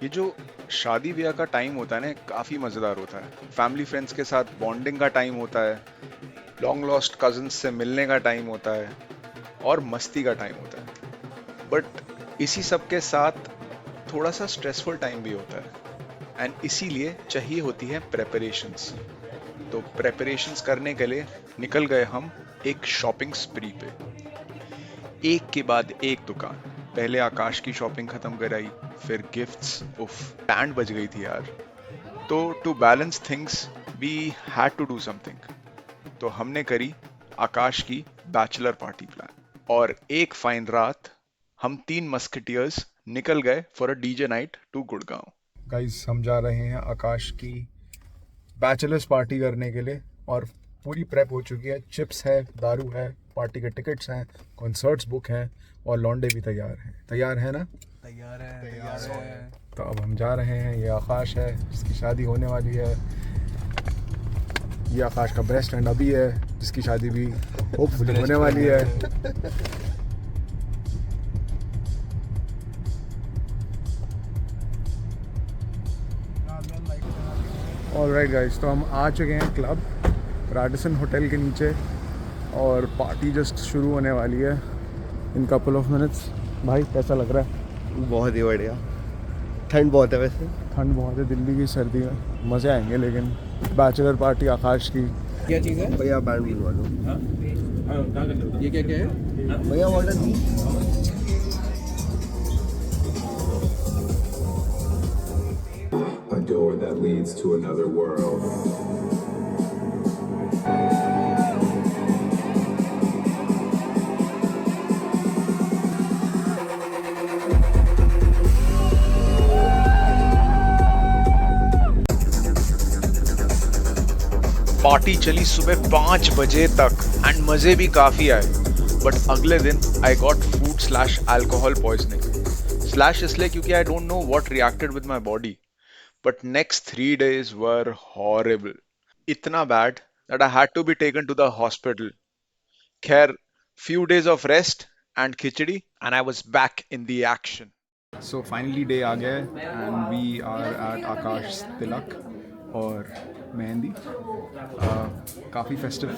ये जो शादी ब्याह का टाइम होता है ना, काफी मजेदार होता है। फैमिली फ्रेंड्स के साथ बॉन्डिंग का टाइम होता है, लॉन्ग लॉस्ट कजिन्स से मिलने का टाइम होता है, और मस्ती का टाइम होता है। बट इसी सब के साथ थोड़ा सा स्ट्रेसफुल टाइम भी होता है, एंड इसीलिए चाहिए होती है प्रेपरेशंस। तो प्रेपरेशंस करने के लिए निकल गए हम एक शॉपिंग स्प्री पे। एक के बाद एक दुकान। पहले आकाश की शॉपिंग खत्म कराई, फिर गिफ्ट्स। उफ, बैंड बज गई थी यार। तो to balance things we had to do something. तो हमने करी आकाश की बैचलर पार्टी प्लान। और एक फाइन रात हम तीन मस्केटियर्स निकल गए for a DJ night to Gurgaon. Guys, हम जा रहे हैं आकाश की बैचलर्स पार्टी करने के लिए और पूरी प्रेप हो चुकी है। चिप्स है, दारू है, पार्टी के टिकट्स हैं, कॉन्सर्ट्स बुक हैं और लौंडे भी तैयार हैं। तैयार है ना? तैयार है, तैयार है। तो अब हम जा रहे हैं। ये आकाश है जिसकी शादी होने वाली है। ये आकाश का बेस्ट फ्रेंड अभी है जिसकी शादी भी होपफुली होने वाली है। ऑलराइट गाइस, तो हम आ चुके हैं क्लब राडिसन होटल के नीचे और पार्टी जस्ट शुरू होने वाली है इन कपल ऑफ मिनट्स। भाई कैसा लग रहा है? बहुत ही बढ़िया। ठंड बहुत है वैसे। ठंड बहुत है दिल्ली की सर्दी में, मज़े आएंगे। लेकिन बैचलर पार्टी आकाश की। क्या चीज़ है? भैया बैंड बुलवा लो। ये क्या क्या है? भैया order the. A door that leads to another world. Party चली सुबह 5 बजे तक एंड मजे भी काफी आए। बट अगले दिन I got food slash alcohol poisoning. Slash इसलिए क्योंकि I don't know what reacted with my body. But next 3 days were horrible. इतना bad that I had to be taken to the hospital. खैर, few days of rest and khichdi and I was back in the action. So finally day आ गया है and we are at Aakash tilak और मेहंदी। काफ़ी festive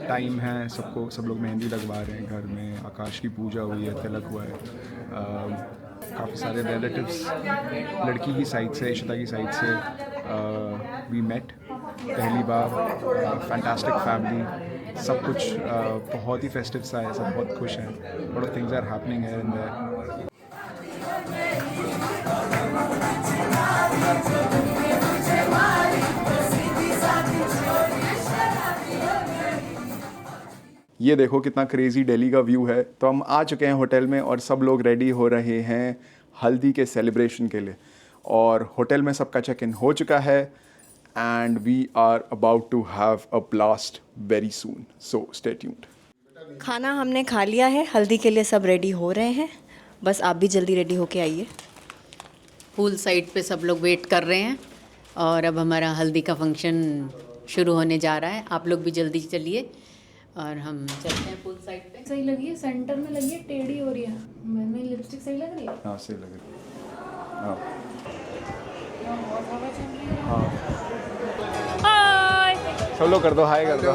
time है, सब लोग मेहंदी लगवा रहे हैं घर में। आकाश की पूजा हुई है, तिलक हुआ है। काफ़ी सारे रिलेटिव्स लड़की की साइड से, इशिता की साइड से वी मेट पहली बार। फैंटास्टिक फैमिली, सब कुछ बहुत ही फेस्टिव सा है, सब बहुत खुश हैं। Lot of things are happening here and there. ये देखो कितना क्रेजी दिल्ली का व्यू है। तो हम आ चुके हैं होटल में और सब लोग रेडी हो रहे हैं हल्दी के सेलिब्रेशन के लिए। और होटल में सबका चेक इन हो चुका है and we are about to have a blast very soon, so stay tuned. खाना हमने खा लिया है, हल्दी के लिए सब रेडी हो रहे हैं। बस आप भी जल्दी रेडी होके आइए। पूल साइड पे सब लोग वेट कर रहे हैं और अब हमारा हल्दी का फंक्शन शुरू होने जा रहा है। आप लोग भी जल्दी चलिए और हम चलते हैं पूल साइड पे। सही लगी है, सेंटर में लगी है, टेढ़ी हो रही है। मैंने लिपस्टिक सही लग रही है। हाँ, सही लग रही है। हाँ बहुत हवा चल रही है। हाँ, सब लोग कर दो, हाय कर दो।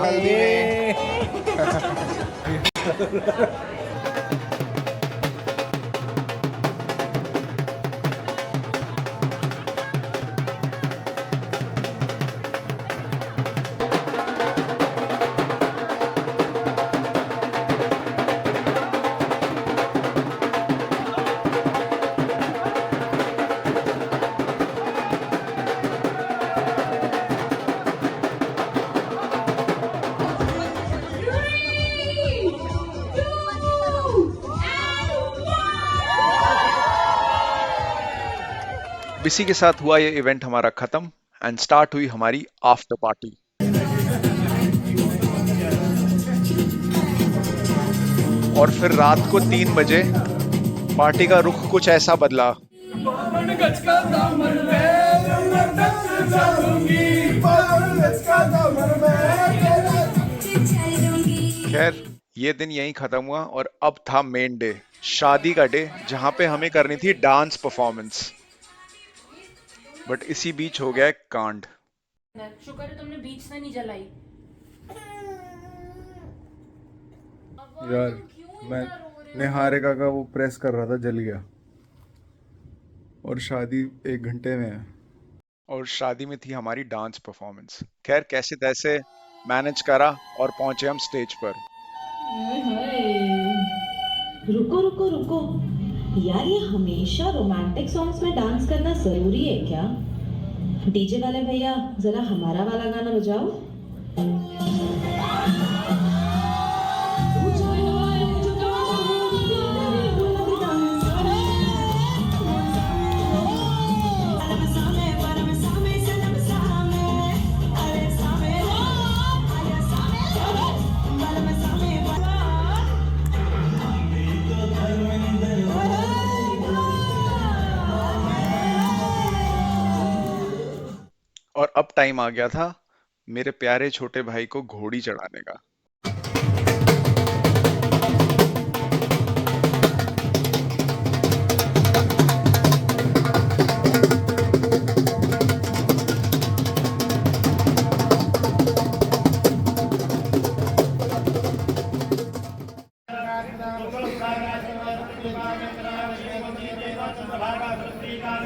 इसी के साथ हुआ ये इवेंट हमारा खत्म एंड स्टार्ट हुई हमारी आफ्टर पार्टी। और फिर रात को 3 बजे पार्टी का रुख कुछ ऐसा बदला। खैर, ये दिन यहीं खत्म हुआ और अब था मेन डे, शादी का डे, जहां पे हमें करनी थी डांस परफॉर्मेंस। बट इसी बीच हो गया एक कांड। शुक्र है तुमने बीच से नहीं जलाई। यार मैं निहारिका का वो प्रेस कर रहा था, जल गया। और शादी 1 घंटे में है। और शादी में थी हमारी डांस परफॉर्मेंस। खैर कैसे तैसे मैनेज करा और पहुंचे हम स्टेज पर। रुको रुको रुको यार, ये हमेशा रोमांटिक सॉन्ग्स में डांस करना जरूरी है क्या? डीजे वाले भैया जरा हमारा वाला गाना बजाओ। और अब टाइम आ गया था मेरे प्यारे छोटे भाई को घोड़ी चढ़ाने का।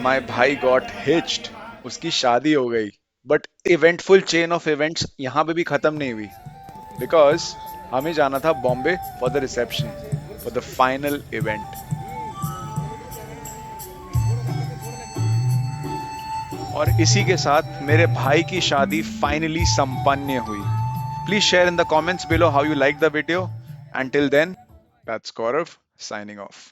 माय भाई गॉट हिच्ड, उसकी शादी हो गई। But eventful chain of events यहाँ पे भी खत्म नहीं हुई, बिकॉज हमें जाना था Bombay for the reception, for the final event. और इसी के साथ मेरे भाई की शादी फाइनली संपन्न हुई। Please share in the comments below how you like the video. Until then, that's Gaurav signing off.